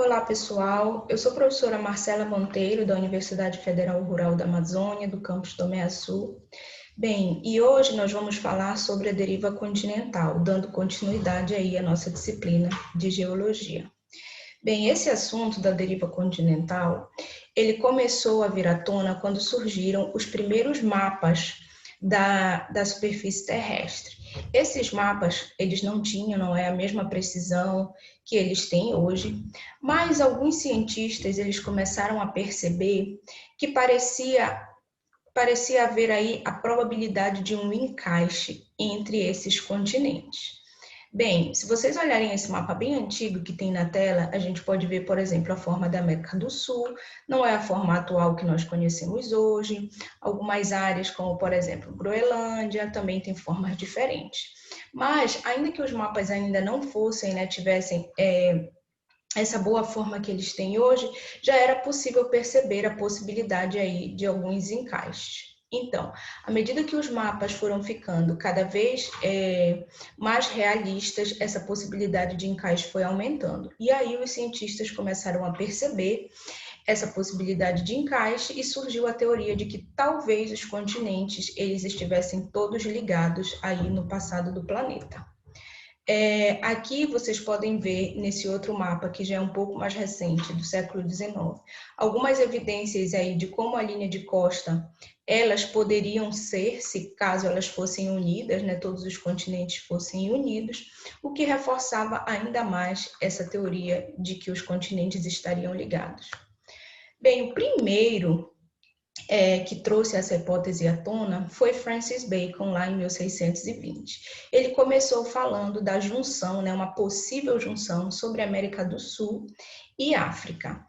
Olá, pessoal. Eu sou a professora Marcela Monteiro, da Universidade Federal Rural da Amazônia, do campus Tomé Açu. Bem, e hoje nós vamos falar sobre a deriva continental, dando continuidade aí à nossa disciplina de geologia. Bem, esse assunto da deriva continental, ele começou a vir à tona quando surgiram os primeiros mapas da superfície terrestre. Esses mapas, eles não é a mesma precisão que eles têm hoje, mas alguns cientistas, eles começaram a perceber que parecia haver aí a probabilidade de um encaixe entre esses continentes. Bem, se vocês olharem esse mapa bem antigo que tem na tela, a gente pode ver, por exemplo, a forma da América do Sul, não é a forma atual que nós conhecemos hoje. Algumas áreas, como por exemplo, Groenlândia, também tem formas diferentes. Mas, ainda que os mapas ainda não fossem, tivessem essa boa forma que eles têm hoje, já era possível perceber a possibilidade aí de alguns encaixes. Então, à medida que os mapas foram ficando cada vez mais realistas, essa possibilidade de encaixe foi aumentando. E aí os cientistas começaram a perceber essa possibilidade de encaixe e surgiu a teoria de que talvez os continentes eles estivessem todos ligados aí no passado do planeta. Aqui vocês podem ver nesse outro mapa, que já é um pouco mais recente, do século XIX, algumas evidências aí de como a linha de costa, elas poderiam ser, se caso elas fossem unidas, todos os continentes fossem unidos, o que reforçava ainda mais essa teoria de que os continentes estariam ligados. Bem, o primeiro que trouxe essa hipótese à tona foi Francis Bacon, lá em 1620. Ele começou falando da junção, uma possível junção sobre a América do Sul e África.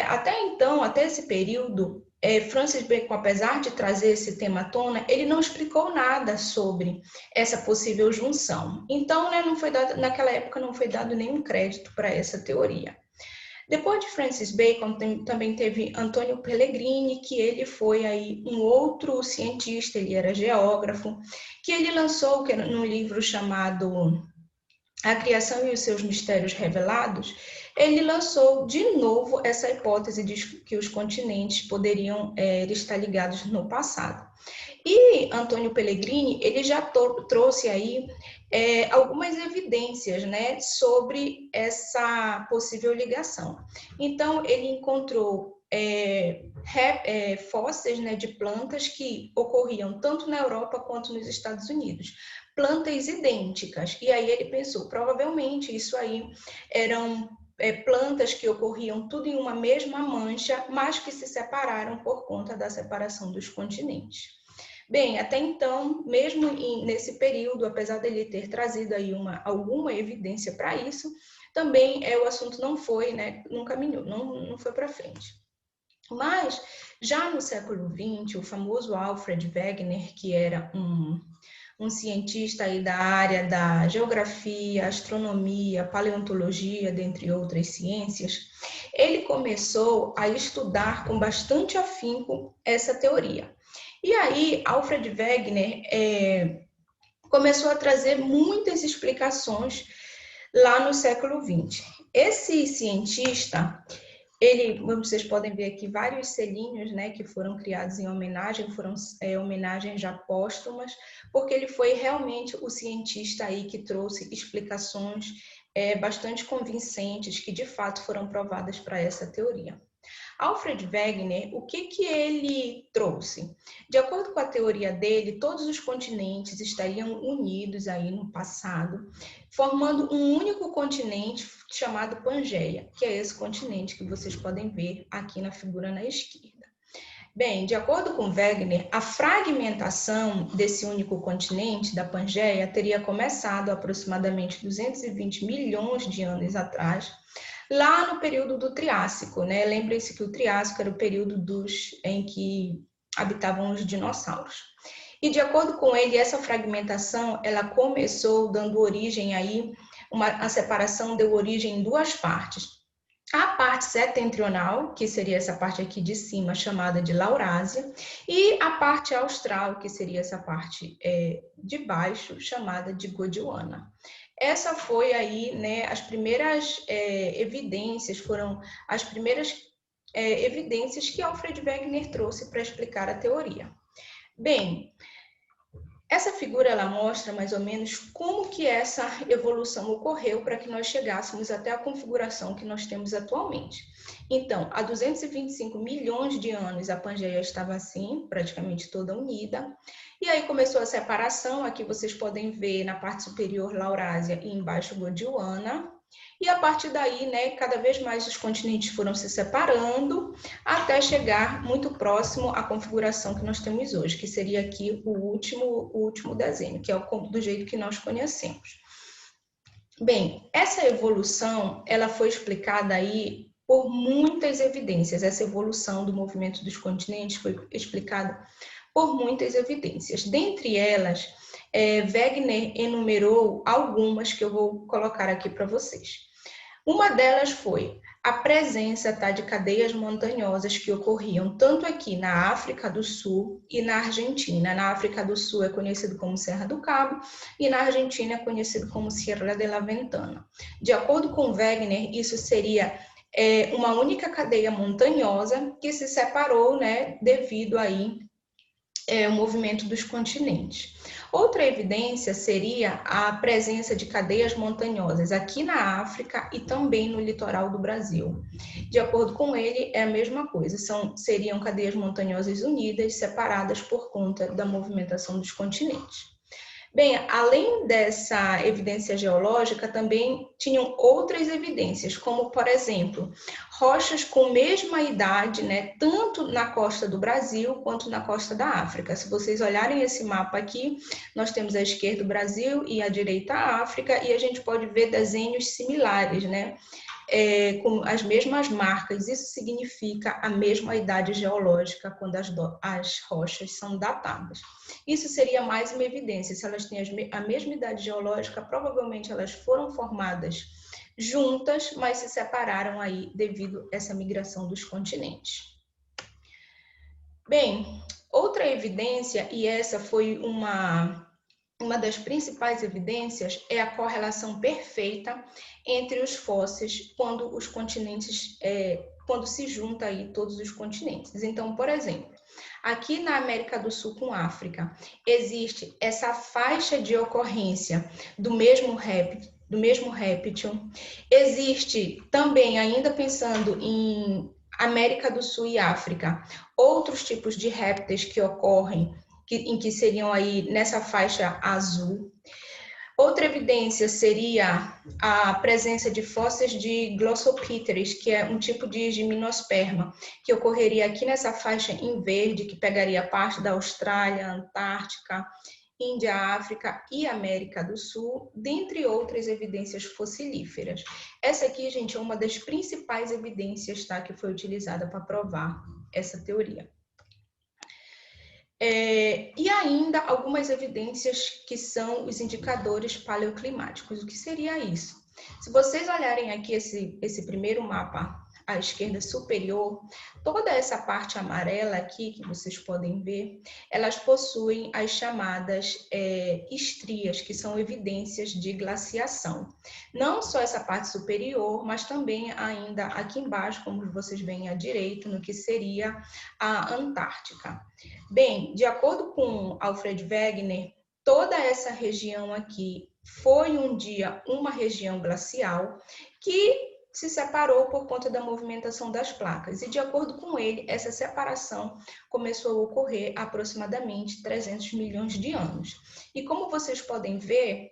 Até então, até esse período, Francis Bacon, apesar de trazer esse tema à tona, ele não explicou nada sobre essa possível junção. Então, naquela época, não foi dado nenhum crédito para essa teoria. Depois de Francis Bacon, também teve Antônio Pellegrini, que ele foi aí um outro cientista, ele era geógrafo, que ele lançou num livro chamado A Criação e os Seus Mistérios Revelados, ele lançou de novo essa hipótese de que os continentes poderiam estar ligados no passado. E Antônio Pellegrini, ele já trouxe aí algumas evidências, sobre essa possível ligação. Então, ele encontrou fósseis, de plantas que ocorriam tanto na Europa quanto nos Estados Unidos. Plantas idênticas. E aí ele pensou, provavelmente isso aí eram plantas que ocorriam tudo em uma mesma mancha, mas que se separaram por conta da separação dos continentes. Bem, até então, mesmo nesse período, apesar dele ter trazido aí alguma evidência para isso, também o assunto não foi, não caminhou, não foi para frente. Mas, já no século XX, o famoso Alfred Wegener, que era um cientista aí da área da geografia, astronomia, paleontologia, dentre outras ciências, ele começou a estudar com bastante afinco essa teoria. E aí, Alfred Wegener começou a trazer muitas explicações lá no século XX. Esse cientista, vocês podem ver aqui vários selinhos, que foram criados em homenagem, foram homenagens já póstumas, porque ele foi realmente o cientista aí que trouxe explicações bastante convincentes, que de fato foram provadas para essa teoria. Alfred Wegener, o que ele trouxe? De acordo com a teoria dele, todos os continentes estariam unidos aí no passado, formando um único continente chamado Pangeia, que é esse continente que vocês podem ver aqui na figura na esquerda. Bem, de acordo com Wegener, a fragmentação desse único continente, da Pangeia, teria começado aproximadamente 220 milhões de anos atrás, lá no período do Triássico, Lembrem-se que o Triássico era o período em que habitavam os dinossauros. E de acordo com ele, essa fragmentação, ela começou dando origem aí, a separação deu origem em duas partes. A parte setentrional, que seria essa parte aqui de cima, chamada de Laurásia, e a parte austral, que seria essa parte de baixo, chamada de Gondwana. essa foi aí, né, as primeiras evidências, foram as primeiras evidências que Alfred Wegener trouxe para explicar a teoria. Bem, essa figura ela mostra mais ou menos como que essa evolução ocorreu para que nós chegássemos até a configuração que nós temos atualmente. Então, há 225 milhões de anos a Pangeia estava assim, praticamente toda unida, e aí começou a separação, aqui vocês podem ver na parte superior Laurásia e embaixo Gondwana, e a partir daí, né, cada vez mais os continentes foram se separando até chegar muito próximo à configuração que nós temos hoje, que seria aqui o último desenho, que é do jeito que nós conhecemos. Bem, essa evolução, ela foi explicada aí por muitas evidências. Essa evolução do movimento dos continentes foi explicada por muitas evidências. Dentre elas, Wegener enumerou algumas que eu vou colocar aqui para vocês. Uma delas foi a presença de cadeias montanhosas que ocorriam tanto aqui na África do Sul e na Argentina. Na África do Sul é conhecido como Serra do Cabo e na Argentina é conhecido como Sierra de la Ventana. De acordo com Wegener, isso seria uma única cadeia montanhosa que se separou, né, devido aí o movimento dos continentes. Outra evidência seria a presença de cadeias montanhosas aqui na África e também no litoral do Brasil. De acordo com ele, é a mesma coisa, seriam cadeias montanhosas unidas, separadas por conta da movimentação dos continentes. Bem, além dessa evidência geológica, também tinham outras evidências, como, por exemplo, rochas com mesma idade, né, tanto na costa do Brasil quanto na costa da África. Se vocês olharem esse mapa aqui, nós temos à esquerda o Brasil e à direita a África, e a gente pode ver desenhos similares, né? Com as mesmas marcas. Isso significa a mesma idade geológica quando as rochas são datadas. Isso seria mais uma evidência. Se elas têm a mesma idade geológica, provavelmente elas foram formadas juntas, mas se separaram aí devido a essa migração dos continentes. Bem, outra evidência, e essa foi uma das principais evidências, é a correlação perfeita entre os fósseis quando os continentes, quando se junta aí todos os continentes. Então, por exemplo, aqui na América do Sul com África, existe essa faixa de ocorrência do mesmo réptil. Existe também, ainda pensando em América do Sul e África, outros tipos de répteis que ocorrem em que seriam aí nessa faixa azul. Outra evidência seria a presença de fósseis de Glossopteris, que é um tipo de gimnosperma, que ocorreria aqui nessa faixa em verde, que pegaria parte da Austrália, Antártica, Índia, África e América do Sul, dentre outras evidências fossilíferas. Essa aqui, gente, é uma das principais evidências, tá, que foi utilizada para provar essa teoria. E ainda algumas evidências que são os indicadores paleoclimáticos. O que seria isso? Se vocês olharem aqui esse primeiro mapa à esquerda superior, toda essa parte amarela aqui, que vocês podem ver, elas possuem as chamadas estrias, que são evidências de glaciação. Não só essa parte superior, mas também ainda aqui embaixo, como vocês veem à direita, no que seria a Antártica. Bem, de acordo com Alfred Wegener, toda essa região aqui foi um dia uma região glacial que se separou por conta da movimentação das placas. E de acordo com ele, essa separação começou a ocorrer há aproximadamente 300 milhões de anos. E como vocês podem ver,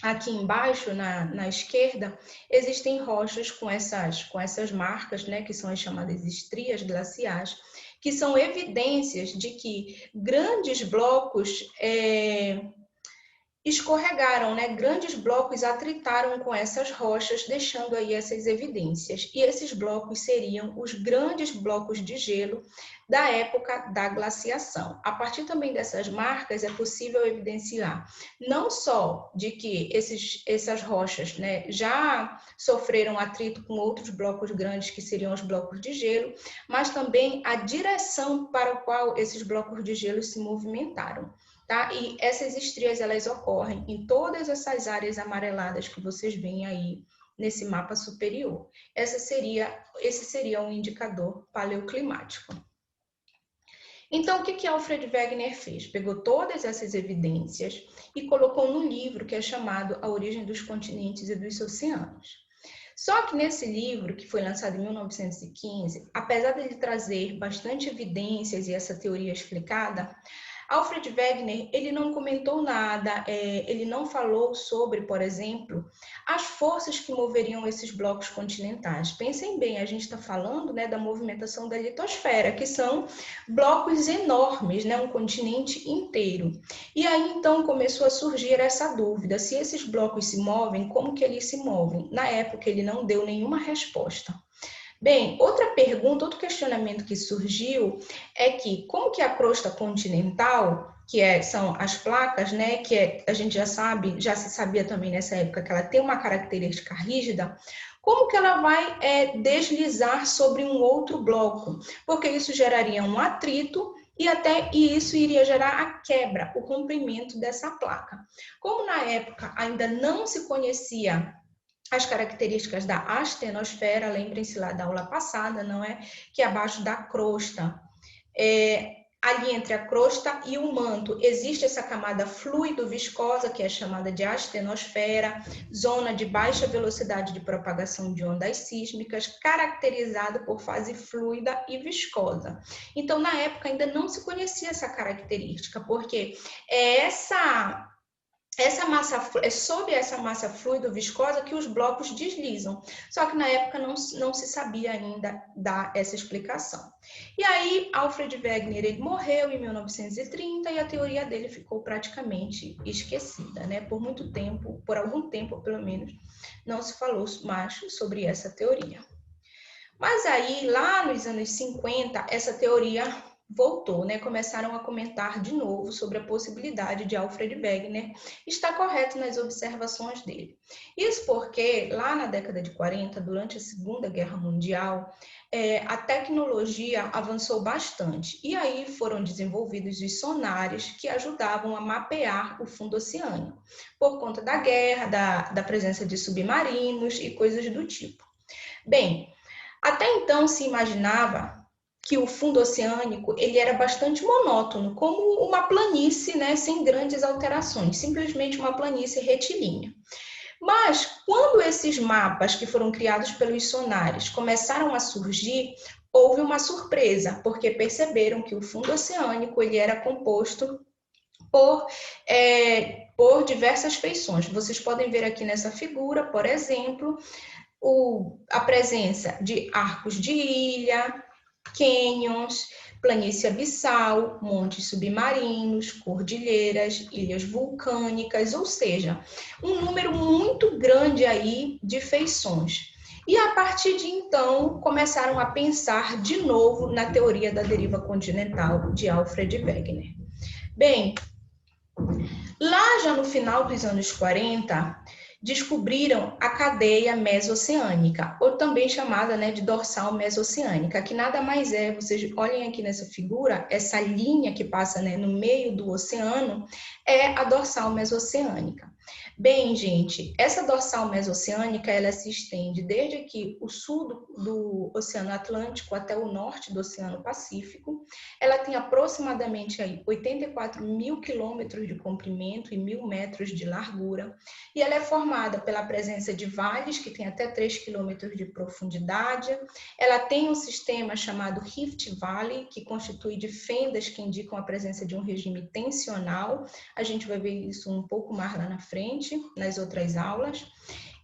aqui embaixo, na esquerda, existem rochas com essas marcas, né, que são as chamadas estrias glaciais, que são evidências de que grandes blocos escorregaram, né? Grandes blocos atritaram com essas rochas, deixando aí essas evidências. E esses blocos seriam os grandes blocos de gelo da época da glaciação. A partir também dessas marcas é possível evidenciar não só de que essas rochas, né, já sofreram atrito com outros blocos grandes que seriam os blocos de gelo, mas também a direção para a qual esses blocos de gelo se movimentaram. tá? E essas estrias, elas ocorrem em todas essas áreas amareladas que vocês veem aí nesse mapa superior. Esse seria um indicador paleoclimático. Então, o que Alfred Wegener fez? Pegou todas essas evidências e colocou num livro que é chamado A Origem dos Continentes e dos Oceanos. Só que nesse livro, que foi lançado em 1915, apesar de ele trazer bastante evidências e essa teoria explicada, Alfred Wegener, ele não comentou nada, ele não falou sobre, por exemplo, as forças que moveriam esses blocos continentais. Pensem bem, a gente está falando, né, da movimentação da litosfera, que são blocos enormes, né, um continente inteiro. E aí, então, começou a surgir essa dúvida, se esses blocos se movem, como que eles se movem? Na época, ele não deu nenhuma resposta. Bem, outra pergunta, outro questionamento que surgiu é que como que a crosta continental, são as placas, né, a gente já se sabia também nessa época que ela tem uma característica rígida, como que ela vai deslizar sobre um outro bloco? Porque isso geraria um atrito e isso iria gerar a quebra, o rompimento dessa placa. Como na época ainda não se conhecia as características da astenosfera, lembrem-se lá da aula passada, não é? Que abaixo da crosta, ali entre a crosta e o manto, existe essa camada fluido-viscosa, que é chamada de astenosfera, zona de baixa velocidade de propagação de ondas sísmicas, caracterizada por fase fluida e viscosa. Então, na época, ainda não se conhecia essa característica, porque é sob essa massa fluido-viscosa que os blocos deslizam. Só que na época não se sabia ainda dar essa explicação. E aí, Alfred Wegener, ele morreu em 1930 e a teoria dele ficou praticamente esquecida, né? Por muito tempo, por algum tempo pelo menos, não se falou mais sobre essa teoria. Mas aí, lá nos anos 50, essa teoria voltou, né? Começaram a comentar de novo sobre a possibilidade de Alfred Wegener estar correto nas observações dele. Isso porque, lá na década de 40, durante a Segunda Guerra Mundial, a tecnologia avançou bastante. E aí foram desenvolvidos os sonares que ajudavam a mapear o fundo oceânico, por conta da guerra, da presença de submarinos e coisas do tipo. Bem, até então se imaginava que o fundo oceânico ele era bastante monótono, como uma planície, né, sem grandes alterações, simplesmente uma planície retilínea. Mas quando esses mapas que foram criados pelos sonares começaram a surgir, houve uma surpresa, porque perceberam que o fundo oceânico ele era composto por diversas feições. Vocês podem ver aqui nessa figura, por exemplo, a presença de arcos de ilha, cânions, planície abissal, montes submarinos, cordilheiras, ilhas vulcânicas, ou seja, um número muito grande aí de feições. E a partir de então, começaram a pensar de novo na teoria da deriva continental de Alfred Wegener. Bem, lá já no final dos anos 40, descobriram a cadeia mesoceânica, ou também chamada, né, de dorsal mesoceânica, que nada mais é, vocês olhem aqui nessa figura, essa linha que passa, né, no meio do oceano, é a dorsal mesoceânica. Bem, gente, essa dorsal mesoceânica, ela se estende desde aqui o sul do Oceano Atlântico até o norte do Oceano Pacífico. Ela tem aproximadamente aí 84 mil quilômetros de comprimento e 1.000 metros de largura, e ela é formada pela presença de vales que tem até 3 quilômetros de profundidade. Ela tem um sistema chamado Rift Valley, que constitui de fendas que indicam a presença de um regime tensional. A gente vai ver isso um pouco mais lá na frente, nas outras aulas.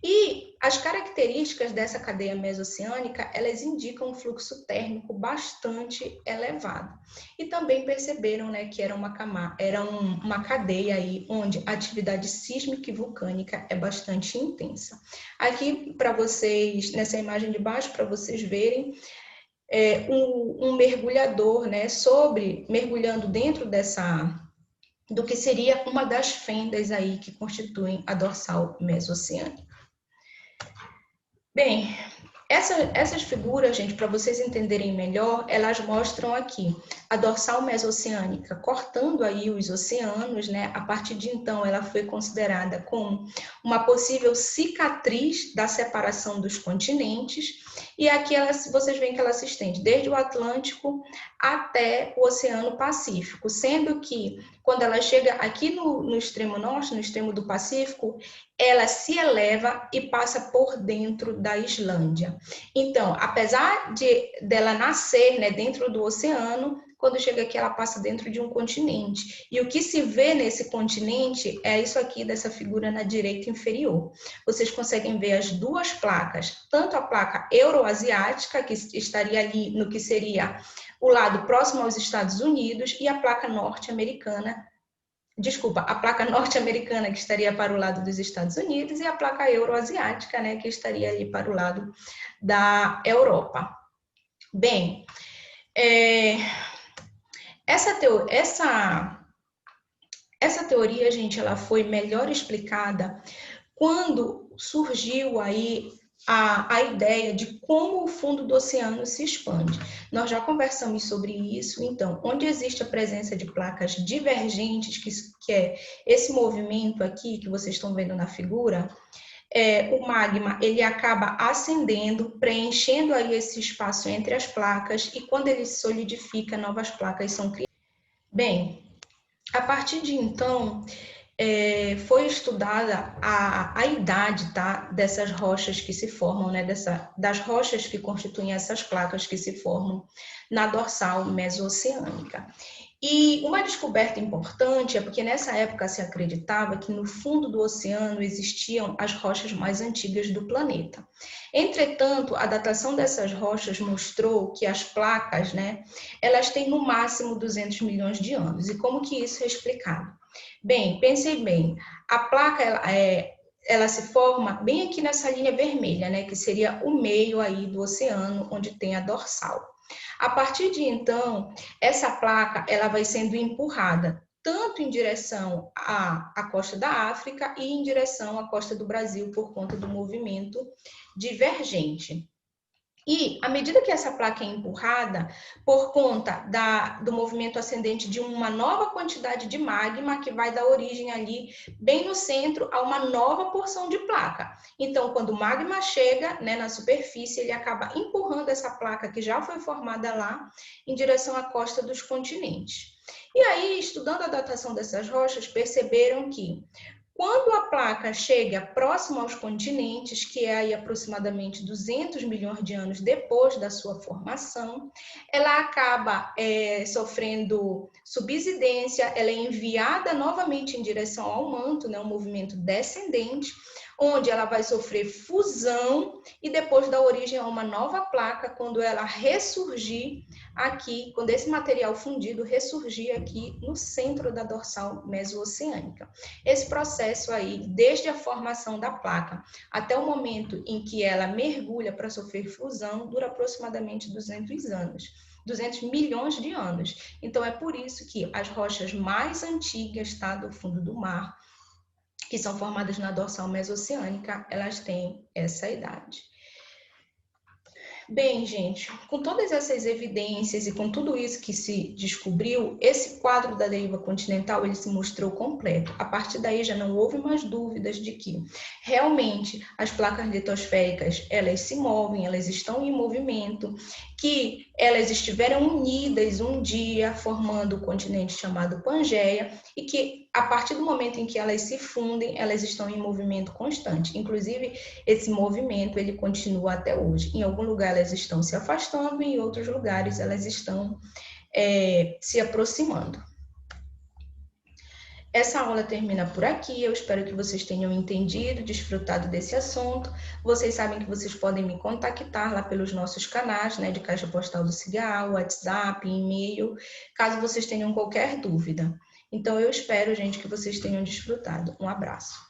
E as características dessa cadeia mesoceânica, elas indicam um fluxo térmico bastante elevado. E também perceberam, né, que era uma cadeia aí onde a atividade sísmica e vulcânica é bastante intensa. Aqui, para vocês, nessa imagem de baixo, para vocês verem, um mergulhador, né, mergulhando dentro do que seria uma das fendas aí que constituem a dorsal mesoceânica. Bem, Essas figuras, gente, para vocês entenderem melhor, elas mostram aqui a dorsal mesoceânica cortando aí os oceanos, né? A partir de então, ela foi considerada como uma possível cicatriz da separação dos continentes. E aqui vocês veem que ela se estende desde o Atlântico até o Oceano Pacífico, sendo que quando ela chega aqui no extremo norte, no extremo do Pacífico, ela se eleva e passa por dentro da Islândia. Então, apesar dela nascer, né, dentro do oceano, quando chega aqui ela passa dentro de um continente. E o que se vê nesse continente é isso aqui dessa figura na direita inferior. Vocês conseguem ver as duas placas, tanto a placa euroasiática, que estaria ali no que seria o lado próximo aos Estados Unidos, e a placa norte-americana, a placa norte-americana que estaria para o lado dos Estados Unidos e a placa euroasiática, né, que estaria ali para o lado da Europa. Bem, essa teoria, gente, ela foi melhor explicada quando surgiu aí a ideia de como o fundo do oceano se expande. Nós já conversamos sobre isso, então, onde existe a presença de placas divergentes, que é esse movimento aqui que vocês estão vendo na figura, o magma ele acaba ascendendo, preenchendo aí esse espaço entre as placas, e quando ele se solidifica, novas placas são criadas. Bem, a partir de então, foi estudada a idade, tá, dessas rochas que se formam, né, das rochas que constituem essas placas que se formam na dorsal mesoceânica. E uma descoberta importante é porque nessa época se acreditava que no fundo do oceano existiam as rochas mais antigas do planeta. Entretanto, a datação dessas rochas mostrou que as placas, né, elas têm no máximo 200 milhões de anos. E como que isso é explicado? Bem, pensei bem, a placa ela se forma bem aqui nessa linha vermelha, né, que seria o meio aí do oceano, onde tem a dorsal. A partir de então, essa placa ela vai sendo empurrada tanto em direção à costa da África e em direção à costa do Brasil por conta do movimento divergente. E, à medida que essa placa é empurrada, por conta do movimento ascendente de uma nova quantidade de magma, que vai dar origem ali, bem no centro, a uma nova porção de placa. Então, quando o magma chega, né, na superfície, ele acaba empurrando essa placa que já foi formada lá, em direção à costa dos continentes. E aí, estudando a datação dessas rochas, perceberam que quando a placa chega próximo aos continentes, que é aí aproximadamente 200 milhões de anos depois da sua formação, ela acaba sofrendo subsidência, ela é enviada novamente em direção ao manto, né, um movimento descendente, onde ela vai sofrer fusão e depois dar origem a uma nova placa quando ela ressurgir aqui, quando esse material fundido ressurgir aqui no centro da dorsal mesoceânica. Esse processo aí, desde a formação da placa até o momento em que ela mergulha para sofrer fusão, dura aproximadamente 200 anos. 200 milhões de anos. Então, é por isso que as rochas mais antigas, tá, do fundo do mar, que são formadas na dorsal mesoceânica, elas têm essa idade. Bem, gente, com todas essas evidências e com tudo isso que se descobriu, esse quadro da deriva continental ele se mostrou completo. A partir daí já não houve mais dúvidas de que realmente as placas litosféricas elas se movem, elas estão em movimento, que elas estiveram unidas um dia formando o continente chamado Pangeia e que a partir do momento em que elas se fundem, elas estão em movimento constante. Inclusive, esse movimento ele continua até hoje. Em algum lugar elas estão se afastando, e em outros lugares elas estão se aproximando. Essa aula termina por aqui, eu espero que vocês tenham entendido, desfrutado desse assunto. Vocês sabem que vocês podem me contactar lá pelos nossos canais, né, de Caixa Postal do Cigal, WhatsApp, e-mail, caso vocês tenham qualquer dúvida. Então, eu espero, gente, que vocês tenham desfrutado. Um abraço.